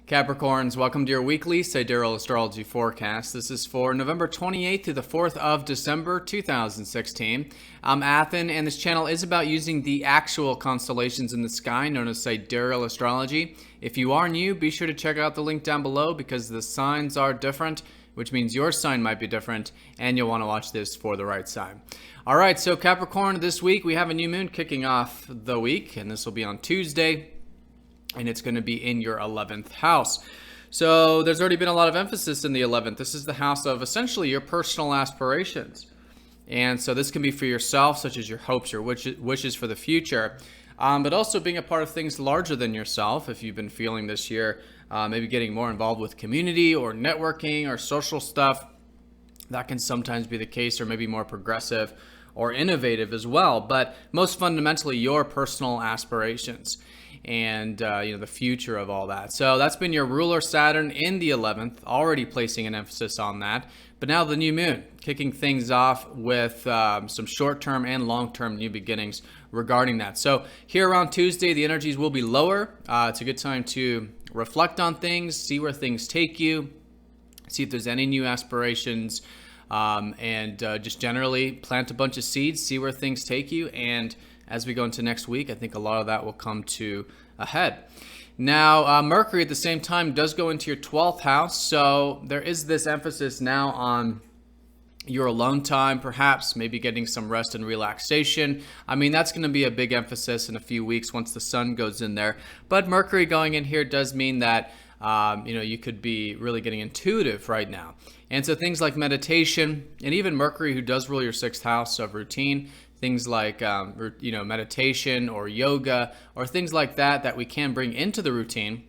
Capricorns, welcome to your weekly Sidereal Astrology forecast. This is for November 28th to the 4th of December 2016. I'm Athen, and this channel is about using the actual constellations in the sky known as Sidereal Astrology. If you are new, be sure to check out the link down below because the signs are different, which means your sign might be different, and you'll want to watch this for the right sign. All right, so Capricorn, this week we have a new moon kicking off the week, and this will be on Tuesday. And it's going to be in your 11th house. So there's already been a lot of emphasis in the 11th. This is the house of essentially your personal aspirations. And so this can be for yourself, such as your hopes or wishes for the future, but also being a part of things larger than yourself. If you've been feeling this year, maybe getting more involved with community or networking or social stuff, that can sometimes be the case, or maybe more progressive or innovative as well. But most fundamentally, your personal aspirations and the future of all that. So that's been your ruler Saturn in the 11th, already placing an emphasis on that. But now the new moon, kicking things off with some short-term and long-term new beginnings regarding that. So here around Tuesday, the energies will be lower. It's a good time to reflect on things, see where things take you, see if there's any new aspirations, and just generally plant a bunch of seeds, see where things take you. And as we go into next week, I think a lot of that will come to a head. Now, Mercury at the same time does go into your 12th house. So there is this emphasis now on your alone time, perhaps maybe getting some rest and relaxation. I mean, that's going to be a big emphasis in a few weeks once the sun goes in there. But Mercury going in here does mean that you could be really getting intuitive right now. And so things like meditation, and even Mercury, who does rule your 6th house of routine, things like meditation or yoga or things like that we can bring into the routine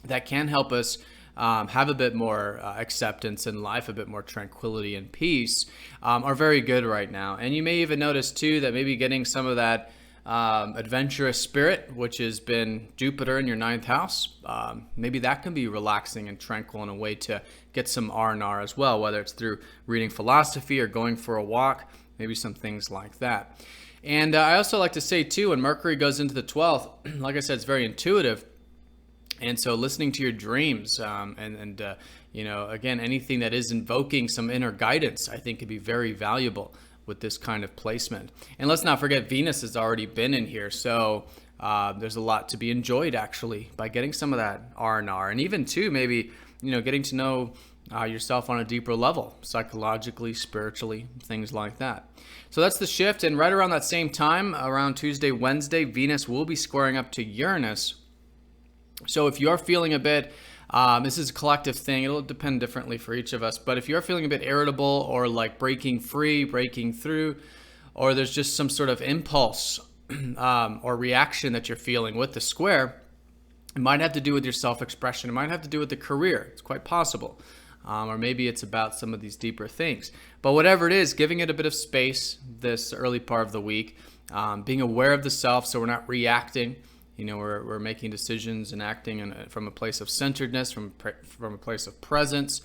that can help us have a bit more acceptance in life, a bit more tranquility and peace, are very good right now. And you may even notice too that maybe getting some of that adventurous spirit, which has been Jupiter in your 9th house, maybe that can be relaxing and tranquil in a way to get some R&R as well, whether it's through reading philosophy or going for a walk, maybe some things like that. And I also like to say too, when Mercury goes into the 12th, like I said, it's very intuitive. And so listening to your dreams again, anything that is invoking some inner guidance, I think could be very valuable with this kind of placement. And let's not forget, Venus has already been in here. So there's a lot to be enjoyed actually by getting some of that R&R. And even too, maybe, getting to know yourself on a deeper level, psychologically, spiritually, things like that. So that's the shift. And right around that same time, around Tuesday, Wednesday, Venus will be squaring up to Uranus. So if you're feeling a bit, this is a collective thing, it'll depend differently for each of us, but if you're feeling a bit irritable or like breaking free, breaking through, or there's just some sort of impulse or reaction that you're feeling with the square, it might have to do with your self-expression. It might have to do with the career. It's quite possible. Or maybe it's about some of these deeper things. But whatever it is, giving it a bit of space this early part of the week, being aware of the self so we're not reacting. We're making decisions and acting from a place of centeredness, from a place of presence.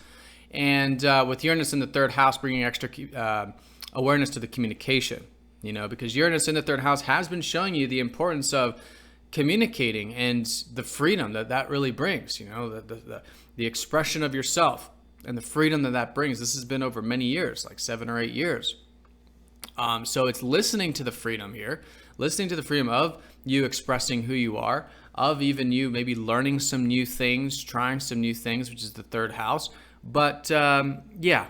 And with Uranus in the 3rd house, bringing extra awareness to the communication, because Uranus in the 3rd house has been showing you the importance of communicating and the freedom that really brings, the expression of yourself and the freedom that brings. This has been over many years, like 7 or 8 years. So it's listening to the freedom here, listening to the freedom of you expressing who you are, of even you maybe learning some new things, trying some new things, which is the 3rd house. But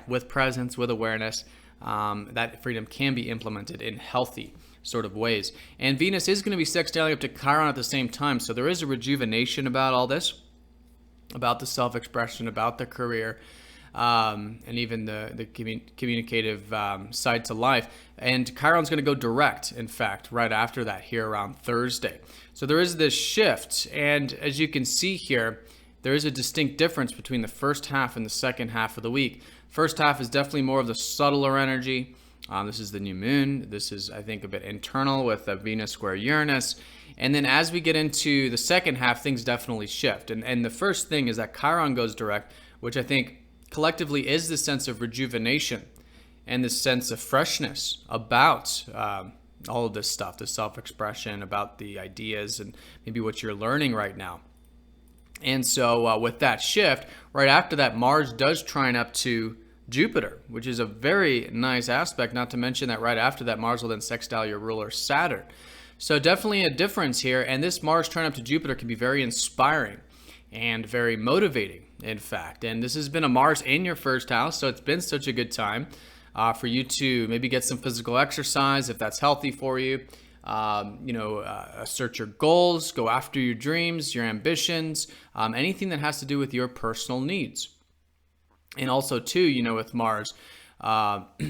with presence, with awareness, that freedom can be implemented in healthy sort of ways. And Venus is going to be sextiling up to Chiron at the same time. So there is a rejuvenation about all this, about the self-expression, about the career, and even the communicative side to life. And Chiron's going to go direct, in fact, right after that here around Thursday. So there is this shift. And as you can see here, there is a distinct difference between the first half and the second half of the week. First half is definitely more of the subtler energy. This is the new moon. This is, I think, a bit internal with Venus square Uranus. And then as we get into the second half, things definitely shift. And the first thing is that Chiron goes direct, which I think collectively is the sense of rejuvenation and the sense of freshness about all of this stuff, the self-expression, about the ideas and maybe what you're learning right now. And so with that shift, right after that, Mars does trine up to Jupiter, which is a very nice aspect, not to mention that right after that, Mars will then sextile your ruler Saturn. So definitely a difference here, and this Mars trine up to Jupiter can be very inspiring and very motivating, in fact. And this has been a Mars in your first house, so it's been such a good time for you to maybe get some physical exercise if that's healthy for you. Assert your goals, go after your dreams, your ambitions, anything that has to do with your personal needs. And also, too, with Mars,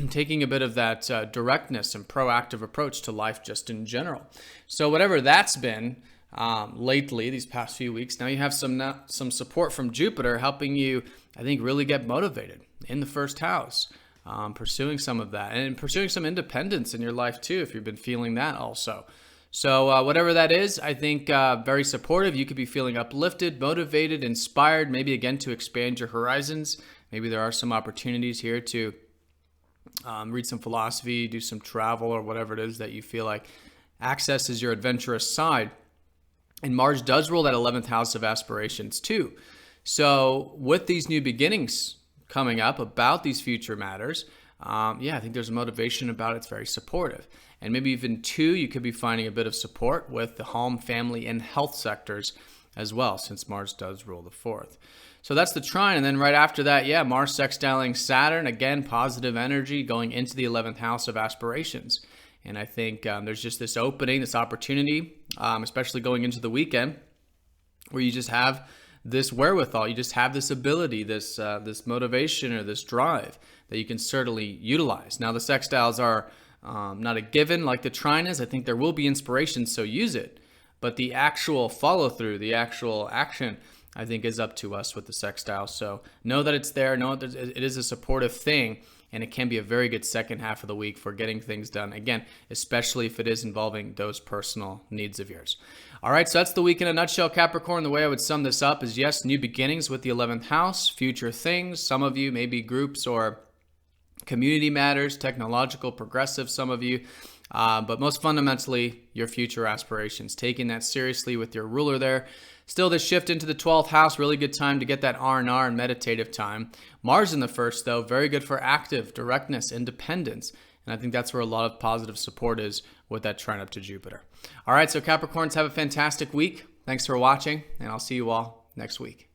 taking a bit of that directness and proactive approach to life just in general. So whatever that's been lately, these past few weeks, now you have some support from Jupiter helping you, I think, really get motivated in the first house. Pursuing some of that and pursuing some independence in your life too, if you've been feeling that also. So whatever that is, I think very supportive. You could be feeling uplifted, motivated, inspired, maybe again to expand your horizons. Maybe there are some opportunities here to read some philosophy, do some travel, or whatever it is that you feel like accesses your adventurous side. And Mars does rule that 11th house of aspirations too. So with these new beginnings coming up about these future matters, I think there's a motivation about it. It's very supportive. And maybe even too, you could be finding a bit of support with the home, family, and health sectors as well, since Mars does rule the 4th. So that's the trine. And then right after that, Mars sextiling Saturn, again, positive energy going into the 11th house of aspirations. And I think there's just this opening, this opportunity, especially going into the weekend, where you just have this wherewithal, you just have this ability, this motivation or this drive that you can certainly utilize. Now, the sextiles are not a given like the trine is. I think there will be inspiration, so use it. But the actual follow through, the actual action, I think is up to us with the sextile. So know that it's there. Know that it is a supportive thing, and it can be a very good second half of the week for getting things done. Again, especially if it is involving those personal needs of yours. All right, so that's the week in a nutshell, Capricorn. The way I would sum this up is, yes, new beginnings with the 11th house, future things. Some of you, maybe groups or community matters, technological, progressive, some of you. But most fundamentally, your future aspirations, taking that seriously with your ruler there. Still, this shift into the 12th house, really good time to get that R&R and meditative time. Mars in the first, though, very good for active, directness, independence. And I think that's where a lot of positive support is with that trine up to Jupiter. All right, so Capricorns, have a fantastic week. Thanks for watching, and I'll see you all next week.